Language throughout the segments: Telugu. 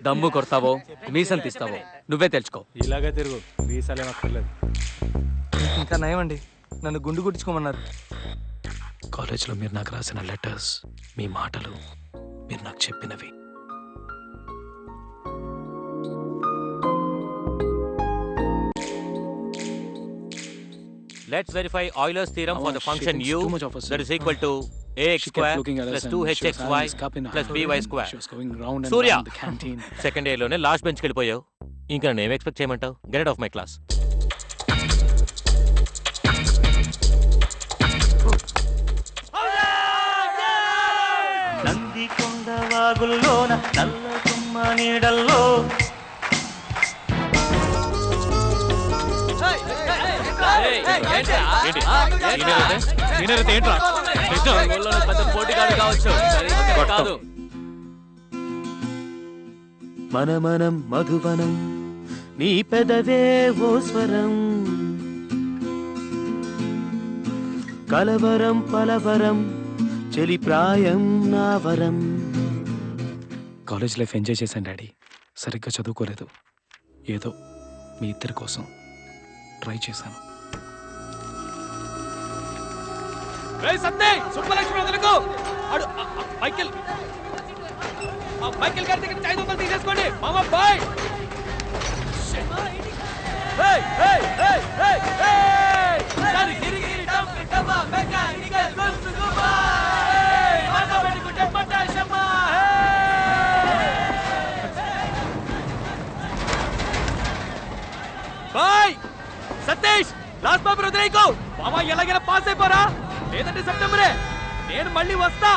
దమ్ము కొడతావో మీసం తీస్తావో నువ్వే తెలుసుకో. ఇలాగే తిరుగు, వీసాలేం అక్కర్లేదు. ఇంకా నయమండి, నన్ను గుండు గుట్టించుకోమన్నారు. కాలేజ్లో మీరు నాకు రాసిన లెటర్స్, మీ మాటలు, మీరు నాకు చెప్పినవి Let's verify Euler's theorem for the function u that is equal to ax square plus 2hxy plus by square. Surya, second year లోనే లాస్ట్ బెంచ్కి వెళ్ళిపోయావు. ఇంకా నన్ను ఏం ఎక్స్పెక్ట్ చేయమంటావు? Get out of my class. Nandikonda వాగుల్లోన నల్ల తుమ్మ నీడల్లో మనమనం మధువనం నీ పెదవే ఓ స్వరం, కలవరం పలవరం చెలి ప్రాయం నా వరం. కాలేజ్ లైఫ్ ఎంజాయ్ చేశాను డాడీ. సరిగ్గా చదువుకోలేదు, ఏదో మీ ఇద్దరి కోసం ట్రై చేశాను. మైకేల్ గారి దగ్గర 500 తీసేసుకోండి మామ bye. Bye Satish, last paper వదిలేయకు మామ. ఎలాగైనా పాస్ అయిపోరా, లేదంటే సెప్టెంబరే నేను మళ్ళీ వస్తా.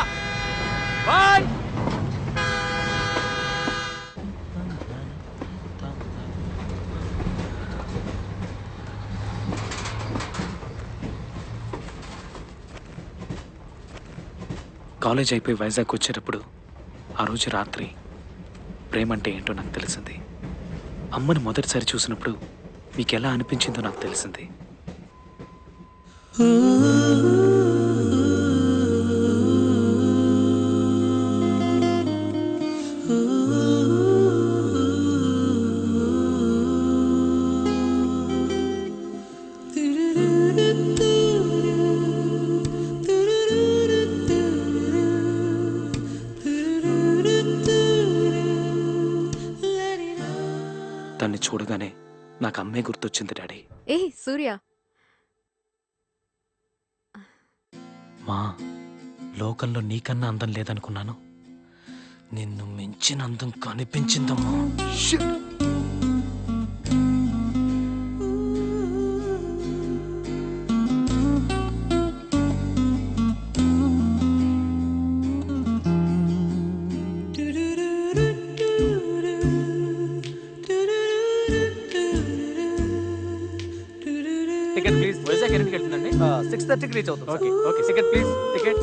బాయ్. కాలేజ్ అయిపోయి వైజాగ్ వచ్చేటప్పుడు ఆ రోజు రాత్రి ప్రేమ అంటే ఏంటో నాకు తెలిసింది. అమ్మని మొదటిసారి చూసినప్పుడు మీకు ఎలా అనిపించిందో నాకు తెలిసింది. దాన్ని చూడగానే నాకు అమ్మే గుర్తొచ్చింది డాడీ. ఏ సూర్య, మా లోకంలో నీకన్నా అందం లేదనుకున్నాను, నిన్ను మించిన అందం కనిపించిందమ్మా. Ticket please. వైజాగ్ ఎన్నింటికి వెళ్తుందండి? 6:30కి రీచ్ అవుతుంది. Okay okay, ticket please. Ticket.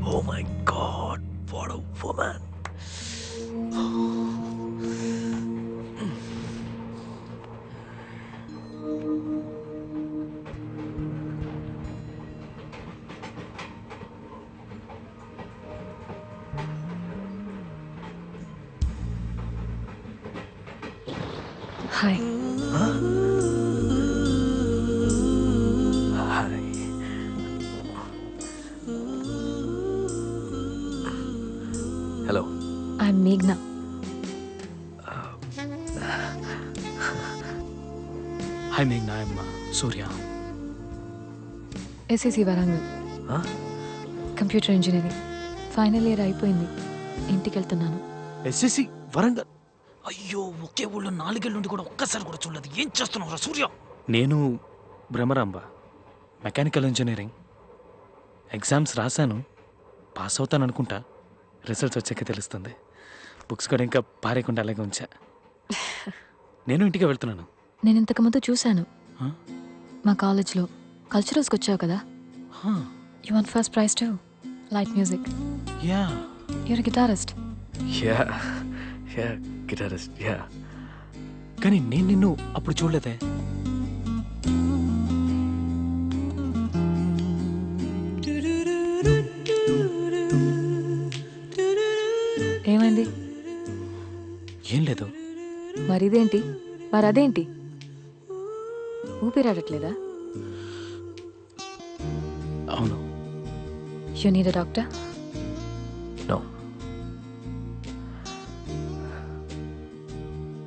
Oh my God, what a woman. Hi. Hello, I'm మేఘ్నా. Hi మేఘ్నా, I'm Surya. SSC Warangal, computer engineering final year అయిపోయింది. ఇంటికి వెళ్తున్నాను. ఎస్ఎస్సి వరంగల్. అయ్యో, ఒకే ఊళ్ళో 4 ఏళ్ళ నుండి కూడా ఒక్కసారి కూడా చూడలేదు. ఏం చేస్తున్నావు సూర్య? నేను భ్రమరాంబ, మెకానికల్ ఇంజనీరింగ్. ఎగ్జామ్స్ రాశాను, పాస్ అవుతాను అనుకుంటా. రిజల్ట్స్ వచ్చాక తెలుస్తుంది. బుక్స్ కూడా ఇంకా పారేయకుండా అలాగే ఉంచా. నేను ఇంటికి వెళ్తున్నాను. నేను ఇంతకుముందు చూశాను మా కాలేజ్లో. కల్చరల్స్కి వచ్చావు కదా. You want first prize to light music. Yeah, your guitarist. Yeah yeah guitarist yeah. కానీ నేను నిన్ను అప్పుడు చూడలేదే. ఏమైంది? ఏం లేదు. మరిదేంటి? మరదేంటి? ఊపిరాడట్లేదా? అవును. You need a doctor? No.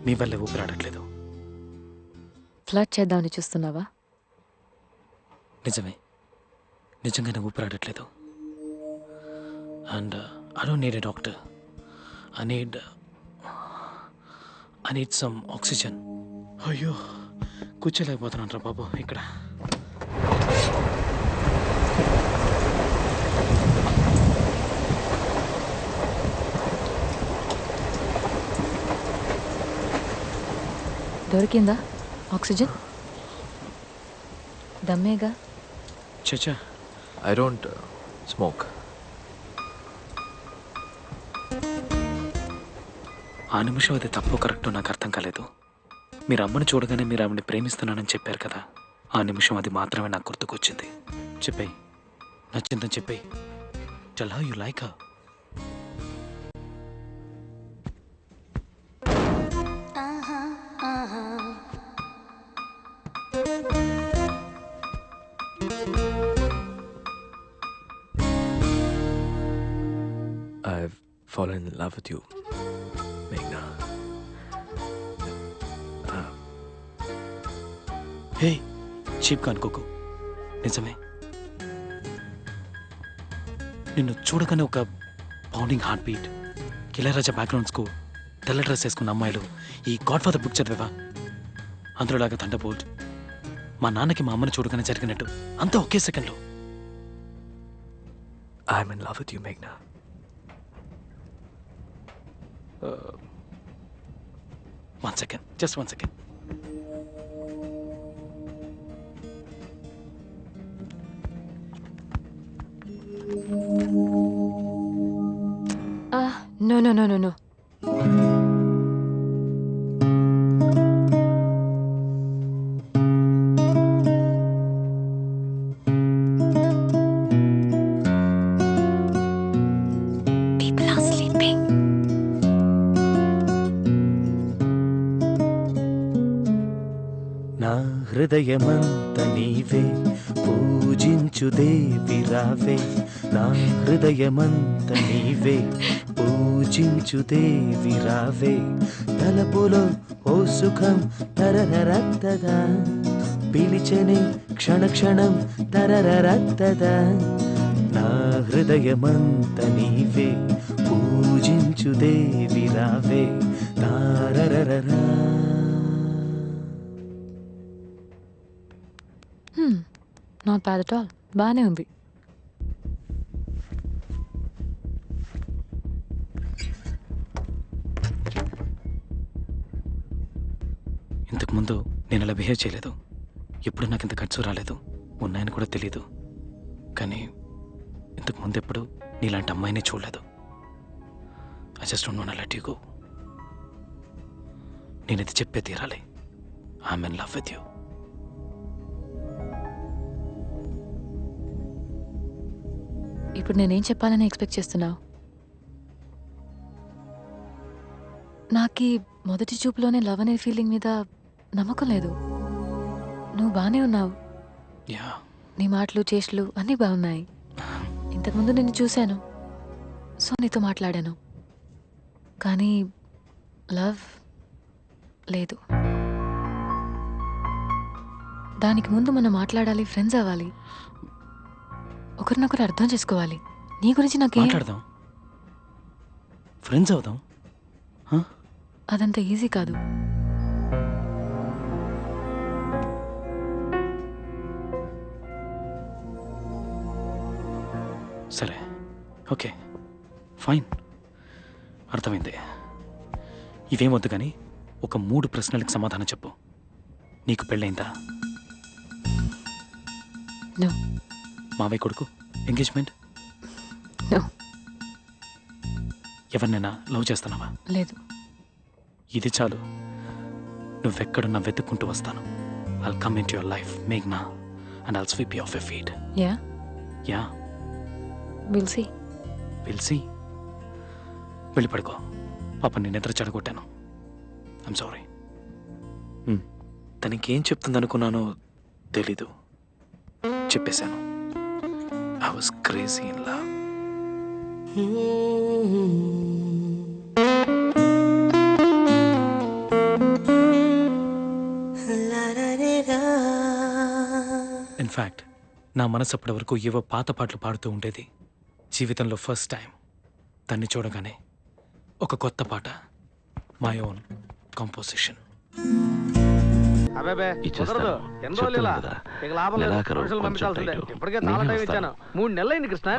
నీ వల్లే ఊపిరాడట్లేదు. ఫ్లడ్ చేద్దామని చూస్తున్నావా? నిజమే, నిజంగానే ఊపిరాడట్లేదు. And I don't need a doctor. I need some oxygen. అయ్యో, కూర్చోలేకపోతున్నాను రా బాబు ఇక్కడ. దొరికిందా ఆక్సిజన్? దమ్మేగా. చచ్చా, ఐ డోంట్ స్మోక్. ఆ నిమిషం అది తప్పు కరెక్టో నాకు అర్థం కాలేదు. మీరు అమ్మని చూడగానే మీరు ఆమెను ప్రేమిస్తున్నానని చెప్పారు కదా. ఆ నిమిషం అది మాత్రమే నాకు గుర్తుకొచ్చింది. చెప్పేయి, నచ్చిందని చెప్పేయి. Tell how you like her. I've fallen in love with you, Meghna. Hey, చీప్గా అనుకోకు, నిజమే. నిన్ను చూడగానే ఒక pounding heart beat. Ilaiyaraaja background score, తెల్ల డ్రెస్ వేసుకున్న అమ్మాయిలు. ఈ గాడ్ ఫాదర్ బుక్ చదివావా? అందులోలాగా థండర్బోల్ట్. మా నాన్నకి మా అమ్మని చూడగానే జరిగినట్టు అంతా ఒకే సెకండ్లో. I'm in love with you, Meghna. One second, just 1 second. No. People are sleeping. నా హృదయమంత నీవే, పూజించు దేవి రావే. నా హృదయమంత నీవే, పూజించు దేవి రావే. తలపులో ఓ సుఖం తరరరత్తదా, పిలిచని క్షణ క్షణం తరరరత్తదా. నా హృదయమంత నీవే, పూజించు దేవి రావే. తారరరరా. Not bad at all. బాగానే ఉంది. ఇంతకుముందు నేను అలా బిహేవ్ చేయలేదు. ఎప్పుడు నాకు ఇంత ఖర్చు రాలేదు. ఉన్నాయని కూడా తెలీదు. కానీ ఇంతకుముందు ఎప్పుడు నీలాంటి అమ్మాయిని చూడలేదు. I just don't want to let you go. నేను ఇది చెప్పే తీరాలి. I'm in love with you. ఇప్పుడు నేనేం చెప్పాలని ఎక్స్పెక్ట్ చేస్తున్నావు? నాకు మొదటి చూపులోనే లవ్ అనే ఫీలింగ్ మీద నమ్మకం లేదు. నువ్వు బాగానే ఉన్నావు. యా, నీ మాటలు చేష్టలు అన్నీ బాగున్నాయి. ఇంతకుముందు నిన్ను చూశాను, సో నీతో మాట్లాడాను. కానీ లవ్ లేదు. దానికి ముందు మనం మాట్లాడాలి, ఫ్రెండ్స్ అవ్వాలి, ఒకరినొకరు అర్థం చేసుకోవాలి. నీ గురించి నాకేం మాట్లాడదాం, ఫ్రెండ్స్ అవుదాం. అదంత ఈజీ కాదు. సరే, ఓకే, ఫైన్, అర్థమైంది. ఇవేమొద్దు కానీ ఒక 3 ప్రశ్నలకు సమాధానం చెప్పు. నీకు పెళ్ళైందా? నో. మావయ్య కొడుకు, ఎంగేజ్మెంట్? నో. ఎవరినైనా లవ్ చేస్తున్నావా? లేదు. ఇది చాలు. నువ్వెక్కడున్నా వెతుక్కుంటూ వస్తాను. I'll come into your life, Meghna, and I'll sweep you off your feet. Yeah, Yeah, will see. we'll see. వెళ్ళి పడుకో. పాప నేను నిద్ర చెడగొట్టాను. I'm sorry. తనకేం చెప్తుందనుకున్నానో తెలీదు, చెప్పేశాను. I was crazy in love. In fact నా మనసు అప్పటి వరకు ఏవో పాత పాటలు పాడుతూ ఉండేది. జీవితంలో ఫస్ట్ టైం తన్ని చూడగానే ఒక కొత్త పాట, మై ఓన్ కంపోజిషన్. కుదరదు. ఎన్ని రోజులు ఇలా? ఇక లాభం లేదు. మనుషులు పంపించాల్సిందే. ఇప్పటికే చాలా టైం ఇచ్చాను. 3 నెలలైంది కృష్ణ.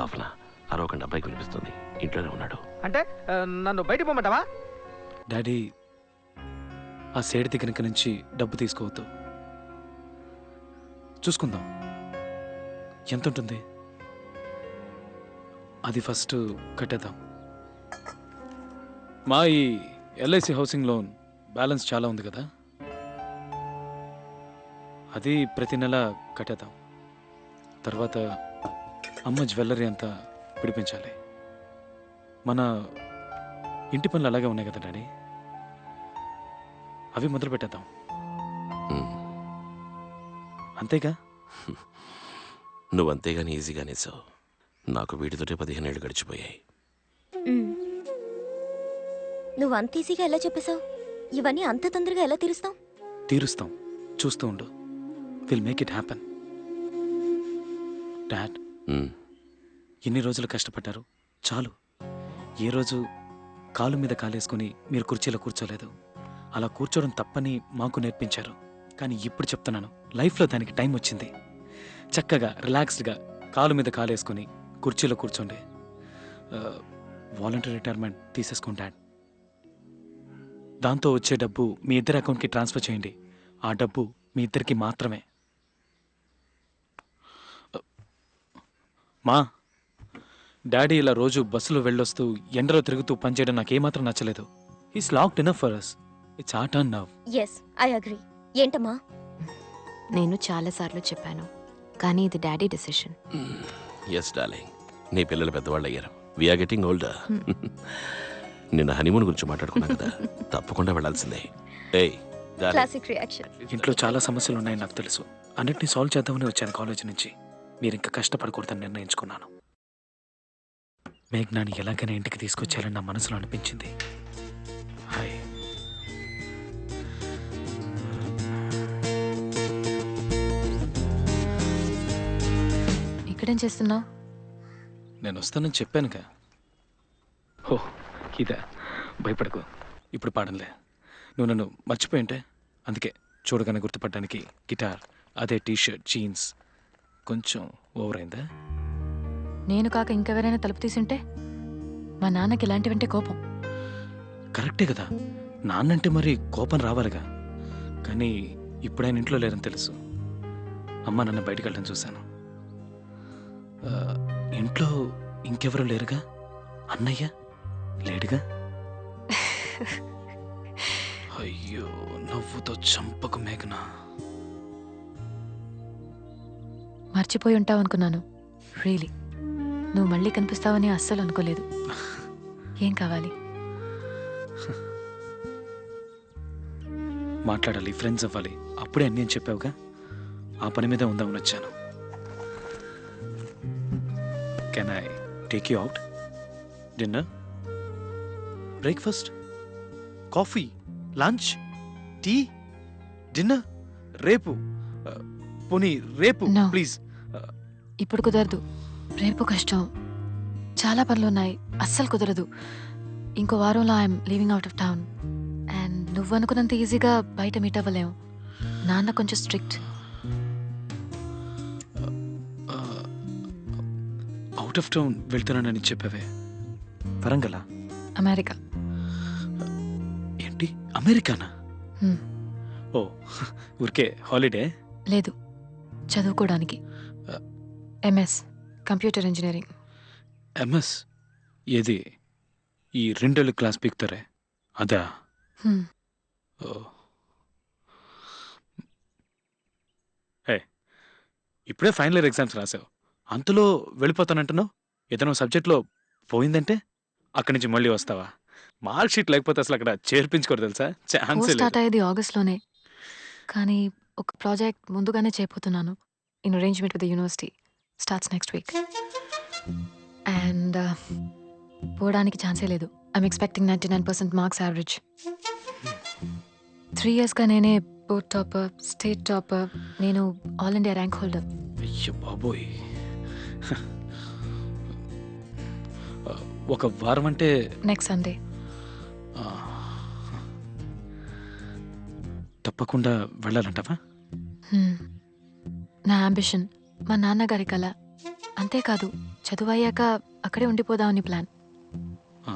అరవకుండా అబ్బాయి కనిపిస్తుంది, ఇంట్లోనే ఉన్నాడు. అంటే నన్ను బయటికి పొమ్మంటావా? డాడీ, ఆ సేడి దగ్గర నుంచి డబ్బు తీసుకోవద్దు. చూసుకుందాం, ఎంత ఉంటుంది అది ఫస్ట్ కట్టేద్దాం. మా ఈ ఎల్ఐసి హౌసింగ్ లోన్ బ్యాలెన్స్ చాలా ఉంది కదా, అది ప్రతి నెల కట్టేద్దాం. తర్వాత అమ్మ జ్యువెలరీ అంతా పిడిపించాలి. మన ఇంటి పనులు అలాగే ఉన్నాయి కదా డాడీ, అవి మొదలు పెట్టేద్దాం. అంతేగా? నువ్వంతేగాని ఈజీగానే సో. నాకు వీటితోటే 15 ఏళ్ళు గడిచిపోయాయి. నువ్వు అంత ఈజీగా ఎలా చెప్పేశావు? ఇవన్నీ అంత తొందరగా ఎలా తీరుస్తావు? తీరుస్తాం, చూస్తూ ఉండు. Will make it happen. Dad, ఎన్ని రోజులు కష్టపడ్డారు, చాలు. ఏ రోజు కాలు మీద కాలేసుకుని మీరు కుర్చీలో కూర్చోలేదు. అలా కూర్చోవడం తప్పని మాకు నేర్పించారు. కానీ ఇప్పుడు చెప్తున్నాను, లైఫ్లో దానికి టైం వచ్చింది. చక్కగా రిలాక్స్డ్గా కాలు మీద కాలేసుకుని కుర్చీలో కూర్చోండి. వాలంటరీ రిటైర్మెంట్ తీసేసుకోండి డాడ్. దాంతో వచ్చే డబ్బు మీ ఇద్దరి అకౌంట్కి ట్రాన్స్ఫర్ చేయండి. ఆ డబ్బు మీ ఇద్దరికి మాత్రమే. మా డాడీ ఇలా రోజు బస్సులో వెళ్ళొస్తూ ఎండలో తిరుగుతూ పనిచేయడం నాకేమాత్రం నచ్చలేదు. Is locked enough for us. It's our turn now. Yes, I agree. ఏంటమ్మా? నేను చాలాసార్లు చెప్పాను, కానీ ఇది డాడీ డెసిషన్. ఎస్ డార్లింగ్, నీ పిల్లలు పెద్దవాళ్ళు అయ్యారు. We are getting older. నిన్న హనీమూన్ గురించి మాట్లాడుకున్నాం కదా, తప్పకుండా వెళ్ళాల్సిందే. ఏయ్ డార్లింగ్, క్లాసిక్ రియాక్షన్. ఇంట్లో చాలా సమస్యలు ఉన్నాయని నాకు తెలుసు. అన్నిటినీ సాల్వ్ చేద్దామని వచ్చాను కాలేజీ నుంచి. మీరు ఇంకా కష్టపడకూడదని నిర్ణయించుకున్నాను. మేఘ్నాని ఎలాగైనా ఇంటికి తీసుకొచ్చేయాలని నా మనసులో అనిపించింది. హాయ్. ఇక్కడేం చేస్తున్నావు? నేను వస్తానని చెప్పానుగా. ఓ ఇదా, భయపడకు. ఇప్పుడు పాడంలే. నువ్వు నన్ను మర్చిపోయింటే అందుకే చూడగానే గుర్తుపడడానికి గిటార్, అదే టీషర్ట్, జీన్స్. కొంచెం ఓవర్ అయిందా? నేను కాక ఇంకెవరైనా తలుపు తీసుంటే? మా నాన్నకి ఇలాంటివంటే కోపం. కరెక్టే కదా, నాన్నంటే మరి కోపం రావాలిగా. కానీ ఇప్పుడు ఆయన ఇంట్లో లేరని తెలుసు. అమ్మ నన్ను బయటకు వెళ్ళడం చూశాను. ఇంట్లో ఇంకెవరూ లేరుగా? అన్నయ్య లేడుగా? అయ్యో, నవ్వుతో చంపకు మేఘనా. మర్చిపోయి ఉంటావు అనుకున్నాను. రియలీ, నువ్వు మళ్ళీ కనిపిస్తావని అస్సలు అనుకోలేదు. ఏం కావాలి? మాట్లాడాలి, ఫ్రెండ్స్ అవ్వాలి. అప్పుడే అన్నీ అని చెప్పావుగా, ఆ పని మీద ఉందామని వచ్చాను. Can I take you out? Dinner, breakfast, coffee, lunch, tea, dinner, రేపు పోనీ రేపు No. ప్లీజ్. ఇప్పుడు కుదరదు. రేపు కష్టం, చాలా పనులు ఉన్నాయి, అస్సలు కుదరదు. ఇంకో వారంలో I'm leaving out of town. And నువ్వు అనుకున్నంత ఈజీగా బయట మీట్ అవ్వలేము. నాన్న కొంచెం స్ట్రిక్ట్. అవుట్ ఆఫ్ టౌన్ వెళ్తున్నానని చెప్పావే, వరంగల్? అమెరికా. ఏంటి, అమెరికానా? హ్మ్. ఓ, ఊరికే హాలిడే? లేదు, చదువుకోవడానికి. MS computer engineering. ఎంఎస్? ఏది ఈ 2 ఏళ్ళు క్లాస్ పీకుతారే అదా? హ్మ్. ఓ, హే, ఇప్పుడే ఫైనల్ ఇయర్ ఎగ్జామ్స్ రాసావు, అంతలో వెళ్ళిపోతానంటున్నావు. ఏదైనా సబ్జెక్ట్లో పోయిందంటే అక్కడి నుంచి మళ్ళీ వస్తావా? మార్క్ షీట్ లేకపోతే అసలు అక్కడ చేర్పించుకోరు తెలుసా, ఛాన్సే కోర్స్ లేదు. స్టార్ట్ అయ్యేది ఆగస్ట్లోనే, కానీ ఒక ప్రాజెక్ట్ ముందుగానే చేయబోతున్నాను. In arrangement with the university starts next week. And పోవడానికి ఛాన్సే లేదు. I'm expecting 99% marks average. 3 ఇయర్స్గా నేనే బోర్డ్ టాపర్, స్టేట్ టాపర్, నేను ఆల్ ఇండియా ర్యాంక్ హోల్డర్. అయ్యో బాబోయ్, ఒక వారం అంటే నెక్స్ట్ సండే. ఆ, తప్పకుండా వెళ్ళాలంటావా? నా అంబిషన్, మా నాన్నగారి కళ. అంతేకాదు, చదువు అయ్యాక అక్కడే ఉండిపోదామని ప్లాన్. ఆ,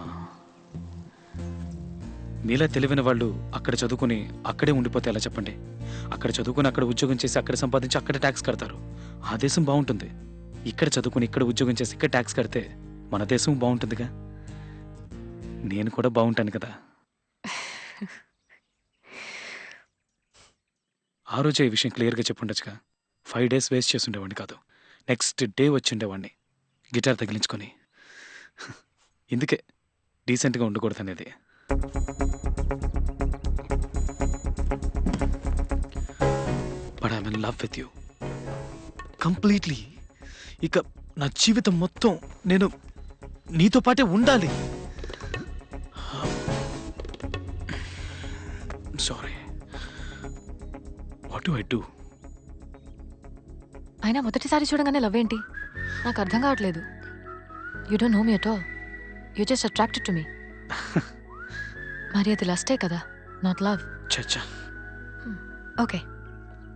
మీలా తెలివైన వాళ్ళు అక్కడ చదువుకుని అక్కడే ఉండిపోతే ఎలా చెప్పండి? అక్కడ చదువుకుని అక్కడ ఉద్యోగం చేసి అక్కడ సంపాదించి అక్కడ ట్యాక్స్ కడతారు, ఆ దేశం బాగుంటుంది. ఇక్కడ చదువుకుని ఇక్కడ ఉద్యోగం చేసి ఇక్కడ ట్యాక్స్ కడితే మన దేశం బాగుంటుందిగా. నేను కూడా బాగుంటాను కదా. ఆ రోజే ఈ విషయం క్లియర్గా చెప్పుండొచ్చుగా. 5 days వేస్ట్ చేసి ఉండేవాడిని కాదు. నెక్స్ట్ డే వచ్చి ఉండేవాడిని గిటార్ తగిలించుకొని. ఇందుకే డీసెంట్గా ఉండకూడదు అనేది. But I'm in love with you completely. ఇక నా జీవితం మొత్తం నేను నీతో పాటే ఉండాలి. Sorry, what do I do? అయినా మొదటిసారి చూడగానే లవ్ ఏంటి? నాకు అర్థం కావట్లేదు. You don't know me at all, you just attracted to me. మరి అది లస్టే కదా, నాట్ లవ్. చచ్చా. Okay,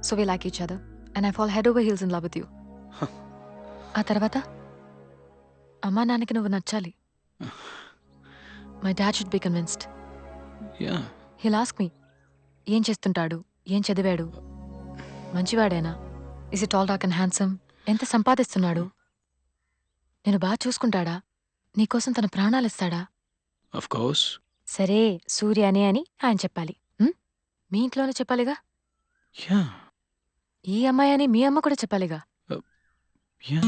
so we like each other and I fall head over heels in love with you. ఆ తర్వాత అమ్మా నాన్నకి నువ్వు నచ్చాలి. My dad should be convinced. Yeah, he'll ask me, ఏం చేస్తుంటాడు, ఏం చదివాడు, మంచివాడేనా, is it all dark and handsome, ఎంత సంపాదిస్తున్నాడు, నేను బాగా చూసుకుంటాడా, నీకోసం తన ప్రాణాలు ఇస్తాడా? Of course. సరే, సూర్యనే అని ఆయన చెప్పాలి. మీ ఇంట్లోనే చెప్పాలిగా. యా, ఈ అమ్మాయి అని మీ అమ్మ కూడా చెప్పాలిగా. యా.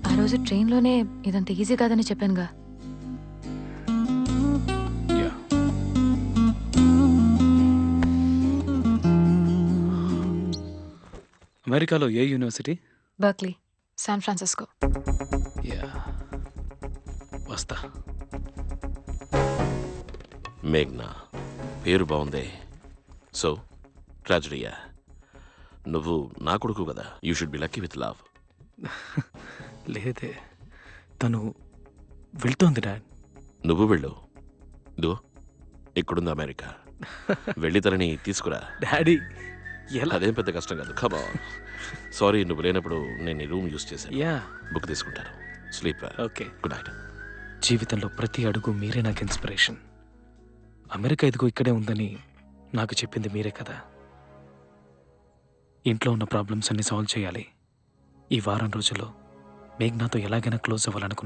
ఆ రోజు ట్రైన్లోనే ఇదంత ఈజీ కాదని చెప్పానుగా. యా. అమెరికాలో ఏ university? Berkeley, San Francisco. Yeah, వస్తా. మేఘ్నా, పేరు బాగుందే. సో ట్రాజడీయా? నువ్వు నా కొడుకు కదా, you should be lucky with love. లేదే, తను వెళ్తోంది డాడ్. నువ్వు వెళ్ళు. దో ఇక్కడుంది అమెరికా, వెళ్ళి తనని తీసుకురా. డాడీ ఎలా? అదేం పెద్ద కష్టం కాదు. Come on. సారీ, నువ్వు లేనప్పుడు నేను ఈ రూమ్ యూజ్ చేశాను. యా, బుక్ తీసుకుంటాను. స్లీప్. ఓకే. Good night. జీవితంలో ప్రతి అడుగు మీరే నాకు ఇన్స్పిరేషన్. అమెరికా ఇదిగో ఇక్కడే ఉందని నాకు చెప్పింది మీరే కదా. ఇంట్లో ఉన్న ప్రాబ్లమ్స్ అన్ని సాల్వ్ చేయాలి. ఈ వారం రోజుల్లో మేఘ్నాతో ఎలాగైనా క్లోజ్ అవ్వాలనుకున్నాను.